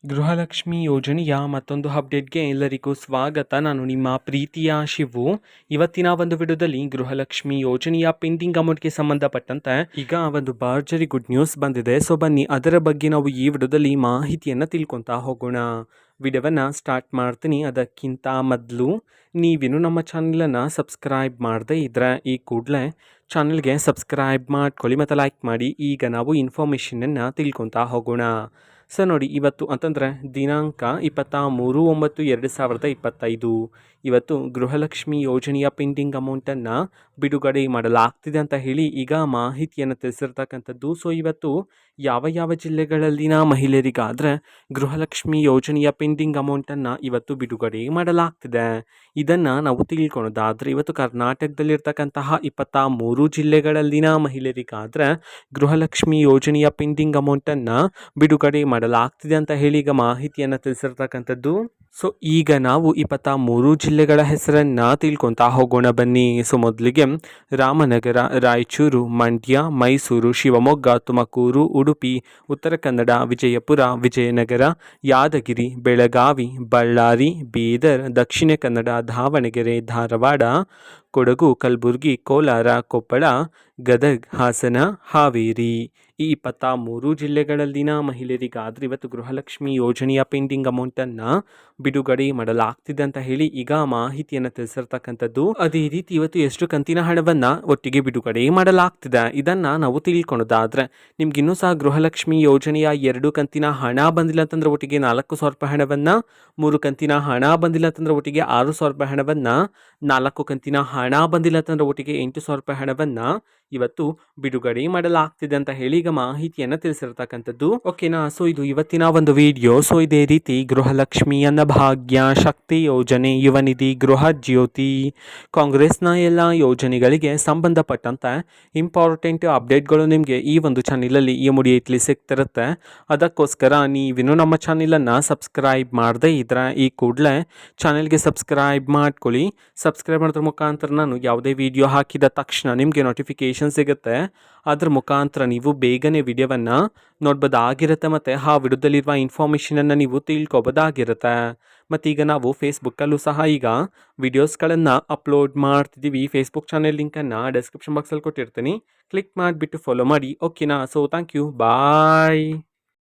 ಗೃಹಲಕ್ಷ್ಮಿ ಯೋಜನೆಯ ಮತ್ತೊಂದು ಅಪ್ಡೇಟ್ಗೆ ಎಲ್ಲರಿಗೂ ಸ್ವಾಗತ. ನಾನು ನಿಮ್ಮ ಪ್ರೀತಿಯ ಶಿವು. ಇವತ್ತಿನ ಒಂದು ವಿಡಿಯೋದಲ್ಲಿ ಗೃಹಲಕ್ಷ್ಮಿ ಯೋಜನೆಯ ಪೆಂಡಿಂಗ್ ಅಮೌಂಟ್ಗೆ ಸಂಬಂಧಪಟ್ಟಂತೆ ಈಗ ಒಂದು ಭರ್ಜರಿ ಗುಡ್ ನ್ಯೂಸ್ ಬಂದಿದೆ. ಸೊ ಬನ್ನಿ ಅದರ ಬಗ್ಗೆ ನಾವು ಈ ವಿಡಿಯೋದಲ್ಲಿ ಮಾಹಿತಿಯನ್ನು ತಿಳ್ಕೊತಾ ಹೋಗೋಣ. ವಿಡಿಯೋವನ್ನು ಸ್ಟಾರ್ಟ್ ಮಾಡ್ತೀನಿ. ಅದಕ್ಕಿಂತ ಮೊದಲು ನೀವಿನ್ನು ನಮ್ಮ ಚಾನಲನ್ನು ಸಬ್ಸ್ಕ್ರೈಬ್ ಮಾಡದೇ ಇದ್ದರೆ ಈ ಕೂಡಲೇ ಚಾನಲ್ಗೆ ಸಬ್ಸ್ಕ್ರೈಬ್ ಮಾಡ್ಕೊಳ್ಳಿ ಮತ್ತು ಲೈಕ್ ಮಾಡಿ. ಈಗ ನಾವು ಇನ್ಫಾರ್ಮೇಷನನ್ನು ತಿಳ್ಕೊತಾ ಹೋಗೋಣ. ಸೊ ನೋಡಿ, ಇವತ್ತು ಅಂತಂದರೆ ದಿನಾಂಕ 23/9/2025 ಇವತ್ತು ಗೃಹಲಕ್ಷ್ಮಿ ಯೋಜನೆಯ ಪೆಂಡಿಂಗ್ ಅಮೌಂಟನ್ನು ಬಿಡುಗಡೆ ಮಾಡಲಾಗ್ತಿದೆ ಅಂತ ಹೇಳಿ ಈಗ ಮಾಹಿತಿಯನ್ನು ತಿಳಿಸಿರ್ತಕ್ಕಂಥದ್ದು. ಸೊ ಇವತ್ತು ಯಾವ ಜಿಲ್ಲೆಗಳಲ್ಲಿನ ಮಹಿಳೆಯರಿಗಾದರೆ ಗೃಹಲಕ್ಷ್ಮಿ ಯೋಜನೆಯ ಪೆಂಡಿಂಗ್ ಅಮೌಂಟನ್ನು ಇವತ್ತು ಬಿಡುಗಡೆ ಮಾಡಲಾಗ್ತಿದೆ ಇದನ್ನು ನಾವು ತಿಳ್ಕೊಳೋದಾದರೆ, ಇವತ್ತು ಕರ್ನಾಟಕದಲ್ಲಿರ್ತಕ್ಕಂತಹ 23 ಜಿಲ್ಲೆಗಳಲ್ಲಿನ ಮಹಿಳೆಯರಿಗಾದರೆ ಗೃಹಲಕ್ಷ್ಮಿ ಯೋಜನೆಯ ಪೆಂಡಿಂಗ್ ಅಮೌಂಟನ್ನು ಬಿಡುಗಡೆ ಮಾಡಲಾಗ್ತಿದೆ ಅಂತ ಹೇಳಿ ಈಗ ಮಾಹಿತಿಯನ್ನು ತಿಳಿಸಿರ್ತಕ್ಕಂಥದ್ದು. ಸೊ ಈಗ ನಾವು 23 ಜಿಲ್ಲೆಗಳ ಹೆಸರನ್ನು ತಿಳ್ಕೊತಾ ಹೋಗೋಣ ಬನ್ನಿ. ಸೊ ಮೊದಲಿಗೆ ರಾಮನಗರ, ರಾಯಚೂರು, ಮಂಡ್ಯ, ಮೈಸೂರು, ಶಿವಮೊಗ್ಗ, ತುಮಕೂರು, ಉಡುಪಿ, ಉತ್ತರ ಕನ್ನಡ, ವಿಜಯಪುರ, ವಿಜಯನಗರ, ಯಾದಗಿರಿ, ಬೆಳಗಾವಿ, ಬಳ್ಳಾರಿ, ಬೀದರ್, ದಕ್ಷಿಣ ಕನ್ನಡ, ದಾವಣಗೆರೆ, ಧಾರವಾಡ, ಕೊಡಗು, ಕಲಬುರಗಿ, ಕೋಲಾರ, ಕೊಪ್ಪಳ, ಗದಗ್, ಹಾಸನ, ಹಾವೇರಿ ಈ 23 ಜಿಲ್ಲೆಗಳಲ್ಲಿನ ಮಹಿಳೆಯರಿಗಾದರೆ ಇವತ್ತು ಗೃಹಲಕ್ಷ್ಮಿ ಯೋಜನೆಯ ಪೆಂಡಿಂಗ್ ಅಮೌಂಟನ್ನು ಬಿಡುಗಡೆ ಮಾಡಲಾಗ್ತಿದೆ ಅಂತ ಹೇಳಿ ಈಗ ಮಾಹಿತಿಯನ್ನು ತಿಳಿಸಿರ್ತಕ್ಕಂಥದ್ದು. ಅದೇ ರೀತಿ ಇವತ್ತು ಎಷ್ಟು ಕಂತಿನ ಹಣವನ್ನು ಒಟ್ಟಿಗೆ ಬಿಡುಗಡೆ ಮಾಡಲಾಗ್ತಿದೆ ಇದನ್ನು ನಾವು ತಿಳ್ಕೊಳೋದಾದರೆ, ನಿಮ್ಗೆ ಇನ್ನೂ ಸಹ ಗೃಹಲಕ್ಷ್ಮಿ ಯೋಜನೆಯ 2 ಕಂತಿನ ಹಣ ಬಂದಿಲ್ಲ ಅಂತಂದ್ರೆ ಒಟ್ಟಿಗೆ 4,000 ರೂಪಾಯಿ ಹಣವನ್ನು, 3 ಕಂತಿನ ಹಣ ಬಂದಿಲ್ಲ ಅಂತಂದ್ರೆ ಒಟ್ಟಿಗೆ 6,000 ರೂಪಾಯಿ ಹಣವನ್ನು, 4 ಕಂತಿನ ಹಣ ಬಂದಿಲ್ಲ ಅಂತಂದ್ರೆ ಒಟ್ಟಿಗೆ 8,000 ರೂಪಾಯಿ ಹಣವನ್ನು ಇವತ್ತು ಬಿಡುಗಡೆ ಮಾಡಲಾಗ್ತಿದೆ ಅಂತ ಹೇಳಿ ಈಗ ಮಾಹಿತಿಯನ್ನು ತಿಳಿಸಿರ್ತಕ್ಕಂಥದ್ದು. ಓಕೆನಾ. ಸೊ ಇದು ಇವತ್ತಿನ ಒಂದು ವಿಡಿಯೋ. ಸೊ ಇದೇ ರೀತಿ ಗೃಹಲಕ್ಷ್ಮಿ, ಅನ್ನಭಾಗ್ಯ, ಶಕ್ತಿ ಯೋಜನೆ, ಯುವ ನಿಧಿ, ಗೃಹ ಜ್ಯೋತಿ, ಕಾಂಗ್ರೆಸ್ನ ಎಲ್ಲ ಯೋಜನೆಗಳಿಗೆ ಸಂಬಂಧಪಟ್ಟಂತೆ ಇಂಪಾರ್ಟೆಂಟ್ ಅಪ್ಡೇಟ್ಗಳು ನಿಮಗೆ ಈ ಒಂದು ಚಾನಲಲ್ಲಿ ಇಮಿಡಿಯೇಟ್ಲಿ ಸಿಗ್ತಿರುತ್ತೆ. ಅದಕ್ಕೋಸ್ಕರ ನೀವಿನ್ನು ನಮ್ಮ ಚಾನಲನ್ನು ಸಬ್ಸ್ಕ್ರೈಬ್ ಮಾಡದೇ ಇದ್ರೆ ಈ ಕೂಡಲೇ ಚಾನಲ್ಗೆ ಸಬ್ಸ್ಕ್ರೈಬ್ ಮಾಡ್ಕೊಳ್ಳಿ. ಸಬ್ಸ್ಕ್ರೈಬ್ ಮಾಡೋದ್ರ ಮುಖಾಂತರ ನಾನು ಯಾವುದೇ ವಿಡಿಯೋ ಹಾಕಿದ ತಕ್ಷಣ ನಿಮಗೆ ನೋಟಿಫಿಕೇಶನ್ ಸಿಗುತ್ತೆ. ಅದ್ರ ಮುಖಾಂತರ ನೀವು ಬೇಗನೆ ವಿಡಿಯೋವನ್ನು ನೋಡ್ಬೋದಾಗಿರುತ್ತೆ ಮತ್ತು ಆ ವಿಡಿಯೋದಲ್ಲಿರುವ ಇನ್ಫಾರ್ಮೇಷನನ್ನು ನೀವು ತಿಳ್ಕೊಬೋದಾಗಿರುತ್ತೆ. ಮತ್ತೀಗ ನಾವು ಫೇಸ್ಬುಕ್ಕಲ್ಲೂ ಸಹ ಈಗ ವಿಡಿಯೋಸ್ಗಳನ್ನು ಅಪ್ಲೋಡ್ ಮಾಡ್ತಿದ್ದೀವಿ. ಫೇಸ್ಬುಕ್ ಚಾನೆಲ್ ಲಿಂಕನ್ನು ಡಿಸ್ಕ್ರಿಪ್ಷನ್ ಬಾಕ್ಸಲ್ಲಿ ಕೊಟ್ಟಿರ್ತೀನಿ. ಕ್ಲಿಕ್ ಮಾಡಿಬಿಟ್ಟು ಫಾಲೋ ಮಾಡಿ. ಓಕೆನಾ. So thank you, bye.